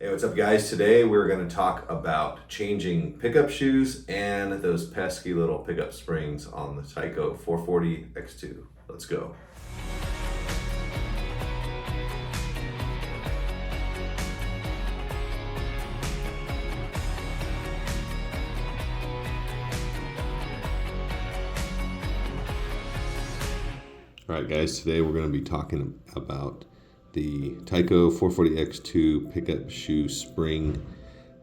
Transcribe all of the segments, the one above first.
Hey, what's up guys? Today we're going to talk about changing pickup shoes and those pesky little pickup springs on the Tyco 440X2. Let's go. All right guys, today we're going to be talking about the Tyco 440X2 pickup shoe spring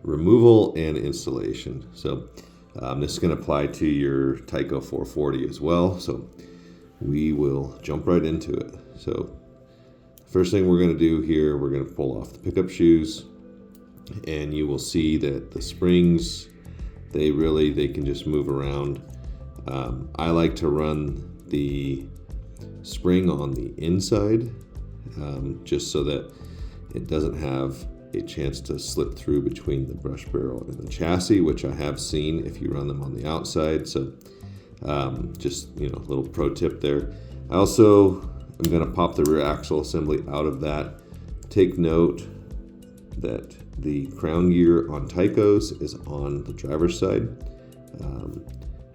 removal and installation. So this is going to apply to your Tyco 440 as well. So we will jump right into it. So first thing we're going to do here, we're going to pull off the pickup shoes, and you will see that the springs, they can just move around. I like to run the spring on the inside, just so that it doesn't have a chance to slip through between the brush barrel and the chassis, which I have seen if you run them on the outside. So just a little pro tip there. I also am going to pop the rear axle assembly out of that. Take note that the crown gear on Tycos is on the driver's side.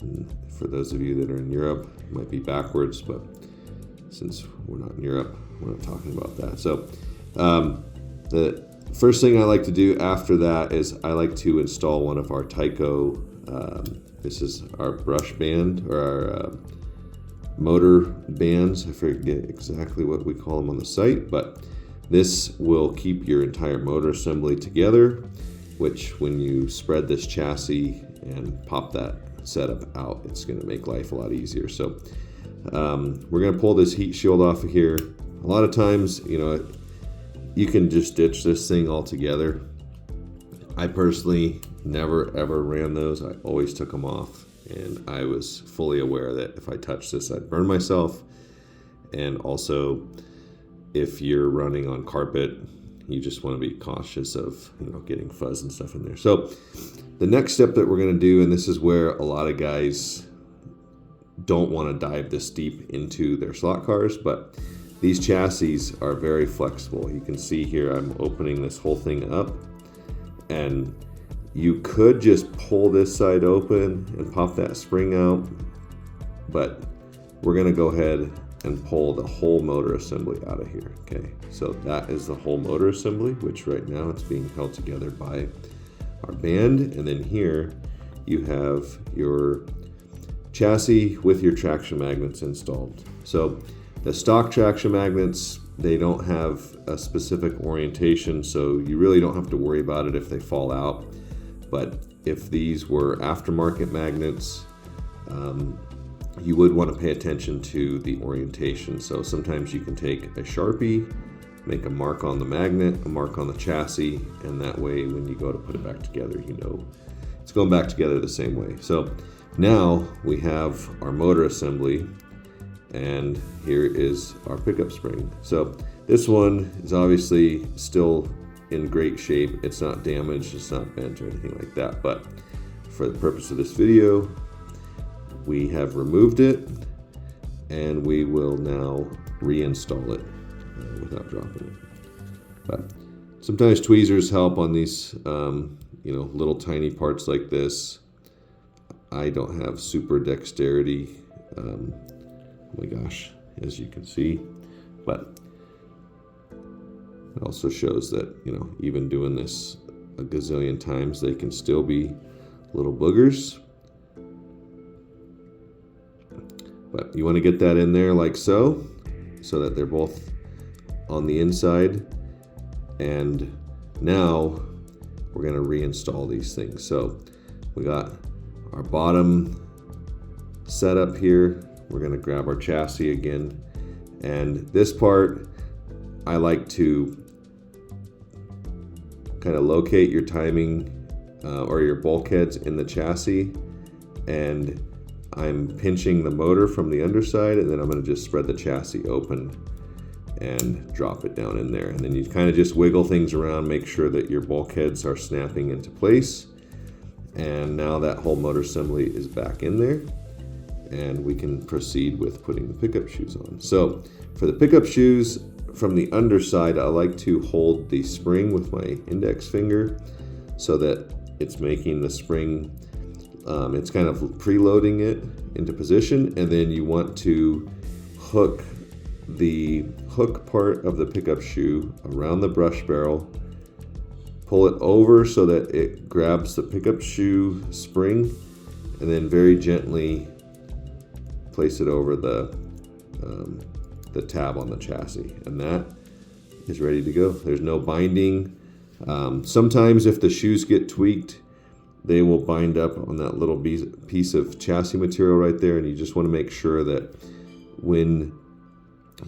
And for those of you that are in Europe, it might be backwards, but since we're not in Europe, we're not talking about that. So the first thing I like to do after that is I like to install one of our Tyco, this is our brush band, or our motor bands. I forget exactly what we call them on the site, but this will keep your entire motor assembly together, which when you spread this chassis and pop that setup out, it's going to make life a lot easier. So we're going to pull this heat shield off of here. A lot of times, you can just ditch this thing altogether. I personally never ever ran those. I always took them off, and I was fully aware that if I touched this, I'd burn myself. And also, if you're running on carpet, you just want to be cautious of getting fuzz and stuff in there. So the next step that we're going to do, and this is where a lot of guys don't want to dive this deep into their slot cars, but these chassis are very flexible. You can see here I'm opening this whole thing up, and you could just pull this side open and pop that spring out, but we're going to go ahead and pull the whole motor assembly out of here. Okay, so that is the whole motor assembly, which right now it's being held together by our band, and then here you have your chassis with your traction magnets installed. So the stock traction magnets, they don't have a specific orientation, so you really don't have to worry about it if they fall out. But if these were aftermarket magnets, you would want to pay attention to the orientation. So sometimes you can take a Sharpie, make a mark on the magnet, a mark on the chassis, and that way when you go to put it back together, it's going back together the same way. So now we have our motor assembly, and here is our pickup spring. So this one is obviously still in great shape. It's not damaged, it's not bent or anything like that, but for the purpose of this video, we have removed it, and we will now reinstall it without dropping it. But sometimes tweezers help on these little tiny parts like this. I don't have super dexterity, oh my gosh, as you can see, but it also shows that, even doing this a gazillion times, they can still be little boogers. But you want to get that in there like so that they're both on the inside. And now we're going to reinstall these things. So we got our bottom set up here. We're going to grab our chassis again, and this part I like to kind of locate your timing or your bulkheads in the chassis, and I'm pinching the motor from the underside, and then I'm going to just spread the chassis open and drop it down in there, and then you kind of just wiggle things around, make sure that your bulkheads are snapping into place. And now that whole motor assembly is back in there, and we can proceed with putting the pickup shoes on. So for the pickup shoes, from the underside, I like to hold the spring with my index finger so that it's making the spring, it's kind of preloading it into position, and then you want to hook the hook part of the pickup shoe around the brush barrel, pull it over so that it grabs the pickup shoe spring, and then very gently place it over the tab on the chassis, and that is ready to go. There's no binding. Sometimes if the shoes get tweaked, they will bind up on that little piece of chassis material right there, and you just want to make sure that when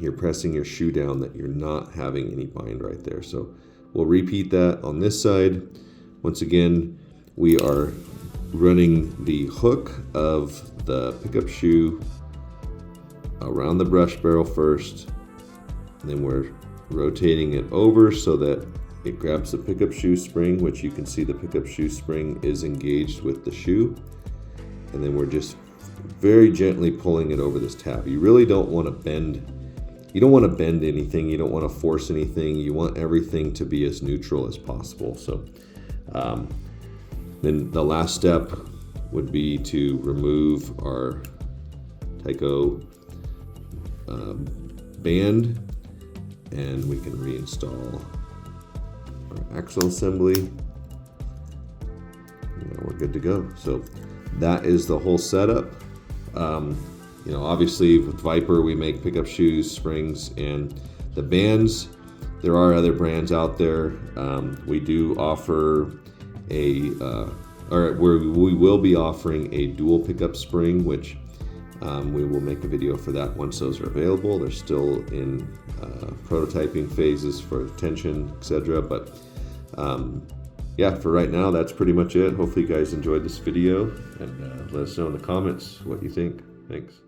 you're pressing your shoe down that you're not having any bind right there. So we'll repeat that on this side. Once again, we are running the hook of the pickup shoe around the brush barrel first, and then we're rotating it over so that it grabs the pickup shoe spring, which you can see the pickup shoe spring is engaged with the shoe, and then we're just very gently pulling it over this tab. You really don't want to bend. You don't want to bend anything. You don't want to force anything. You want everything to be as neutral as possible. So then the last step would be to remove our Tyco band, and we can reinstall our axle assembly. We're good to go. So that is the whole setup. You know, obviously with Viper we make pickup shoes, springs, and the bands. There are other brands out there. We do offer we will be offering a dual pickup spring, which we will make a video for that once those are available. They're still in prototyping phases for tension, etc. But yeah, for right now, that's pretty much it. Hopefully you guys enjoyed this video, and let us know in the comments what you think. Thanks.